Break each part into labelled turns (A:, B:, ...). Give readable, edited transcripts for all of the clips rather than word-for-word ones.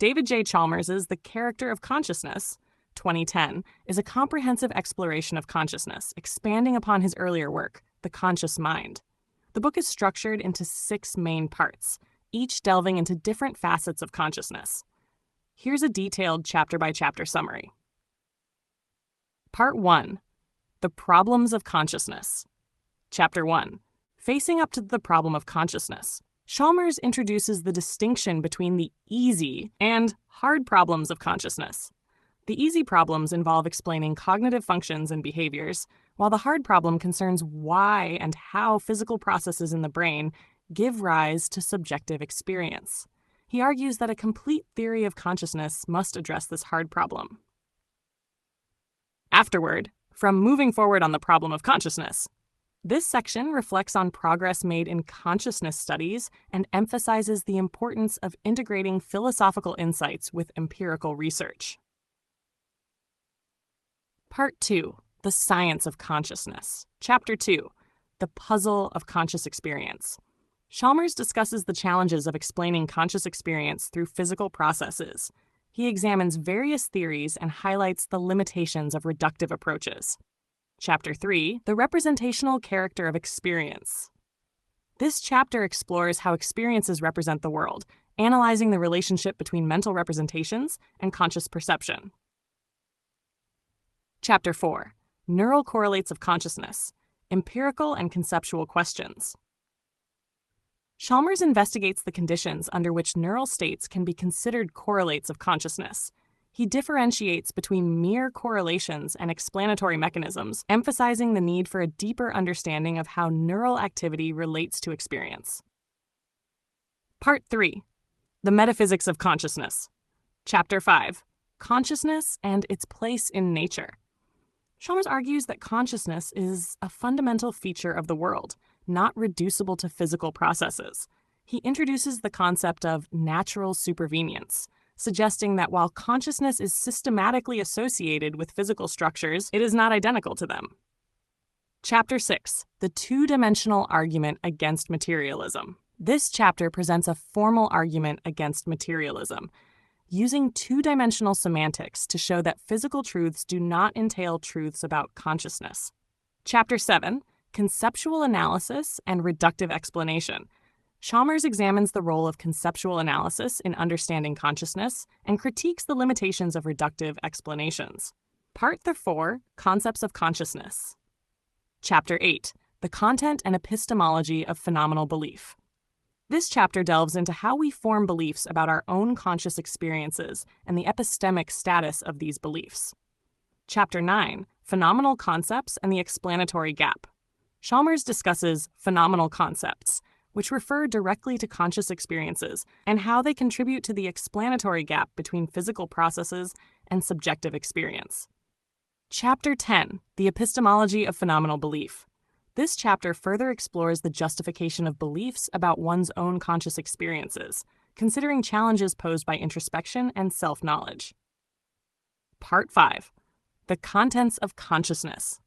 A: David J. Chalmers' The Character of Consciousness, 2010, is a comprehensive exploration of consciousness, expanding upon his earlier work, The Conscious Mind. The book is structured into 6 main parts, each delving into different facets of consciousness. Here's a detailed chapter-by-chapter summary. Part 1. The Problems of Consciousness. Chapter 1. Facing up to the problem of consciousness. Chalmers introduces the distinction between the easy and hard problems of consciousness. The easy problems involve explaining cognitive functions and behaviors, while the hard problem concerns why and how physical processes in the brain give rise to subjective experience. He argues that a complete theory of consciousness must address this hard problem. Afterward, from moving forward on the problem of consciousness. This section reflects on progress made in consciousness studies and emphasizes the importance of integrating philosophical insights with empirical research. Part 2. The Science of Consciousness. Chapter 2. The Puzzle of Conscious Experience. Chalmers discusses the challenges of explaining conscious experience through physical processes. He examines various theories and highlights the limitations of reductive approaches. Chapter 3. The Representational Character of Experience. This chapter explores how experiences represent the world, analyzing the relationship between mental representations and conscious perception. Chapter 4. Neural Correlates of Consciousness. Empirical and Conceptual Questions. Chalmers investigates the conditions under which neural states can be considered correlates of consciousness. He differentiates between mere correlations and explanatory mechanisms, emphasizing the need for a deeper understanding of how neural activity relates to experience. Part 3. The Metaphysics of Consciousness. Chapter 5. Consciousness and its place in nature. Chalmers argues that consciousness is a fundamental feature of the world, not reducible to physical processes. He introduces the concept of natural supervenience, suggesting that while consciousness is systematically associated with physical structures, it is not identical to them. Chapter 6. The Two-Dimensional Argument Against Materialism. This chapter presents a formal argument against materialism, using two-dimensional semantics to show that physical truths do not entail truths about consciousness. Chapter 7. Conceptual Analysis and Reductive Explanation. Chalmers examines the role of conceptual analysis in understanding consciousness and critiques the limitations of reductive explanations. Part 4. Concepts of Consciousness. Chapter 8. The Content and Epistemology of Phenomenal Belief. This chapter delves into how we form beliefs about our own conscious experiences and the epistemic status of these beliefs. Chapter 9. Phenomenal Concepts and the Explanatory Gap. Chalmers discusses phenomenal concepts, which refer directly to conscious experiences and how they contribute to the explanatory gap between physical processes and subjective experience. Chapter 10. The Epistemology of Phenomenal Belief. This chapter further explores the justification of beliefs about one's own conscious experiences, considering challenges posed by introspection and self-knowledge. Part 5. The Contents of Consciousness.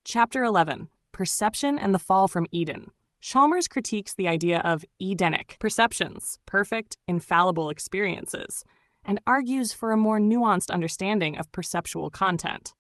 A: Chapter 11. Perception and the Fall from Eden. Chalmers critiques the idea of Edenic perceptions, perfect, infallible experiences, and argues for a more nuanced understanding of perceptual content.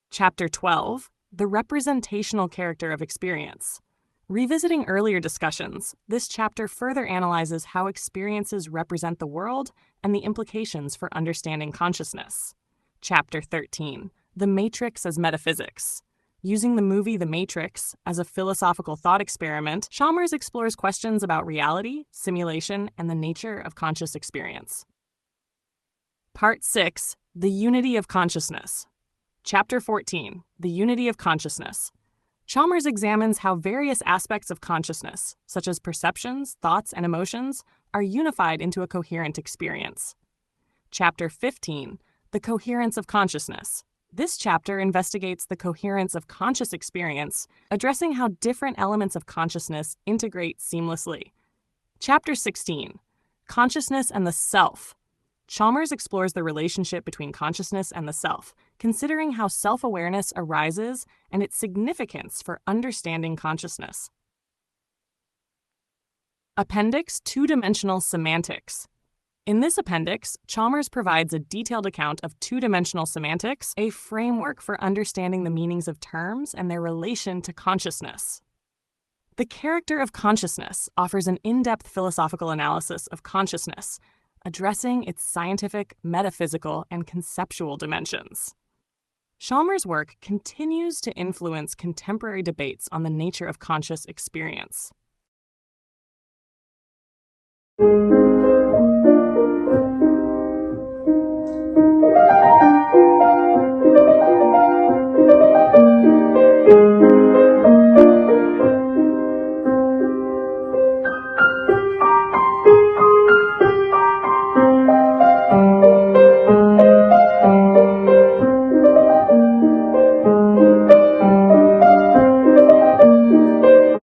A: Chapter 12. The Representational Character of Experience. Revisiting earlier discussions, this chapter further analyzes how experiences represent the world and the implications for understanding consciousness. Chapter 13. The Matrix as Metaphysics. Using the movie The Matrix as a philosophical thought experiment, Chalmers explores questions about reality, simulation, and the nature of conscious experience. Part 6. The Unity of Consciousness. Chapter 14. The Unity of Consciousness. Chalmers examines how various aspects of consciousness, such as perceptions, thoughts, and emotions, are unified into a coherent experience. Chapter 15. The Coherence of Consciousness. This chapter investigates the coherence of conscious experience, addressing how different elements of consciousness integrate seamlessly. Chapter 16. Consciousness and the Self. Chalmers explores the relationship between consciousness and the self, considering how self-awareness arises and its significance for understanding consciousness. Appendix Two-Dimensional Semantics. In this appendix, Chalmers provides a detailed account of two-dimensional semantics, a framework for understanding the meanings of terms and their relation to consciousness. The character of consciousness offers an in-depth philosophical analysis of consciousness, addressing its scientific, metaphysical, and conceptual dimensions. Chalmers' work continues to influence contemporary debates on the nature of conscious experience.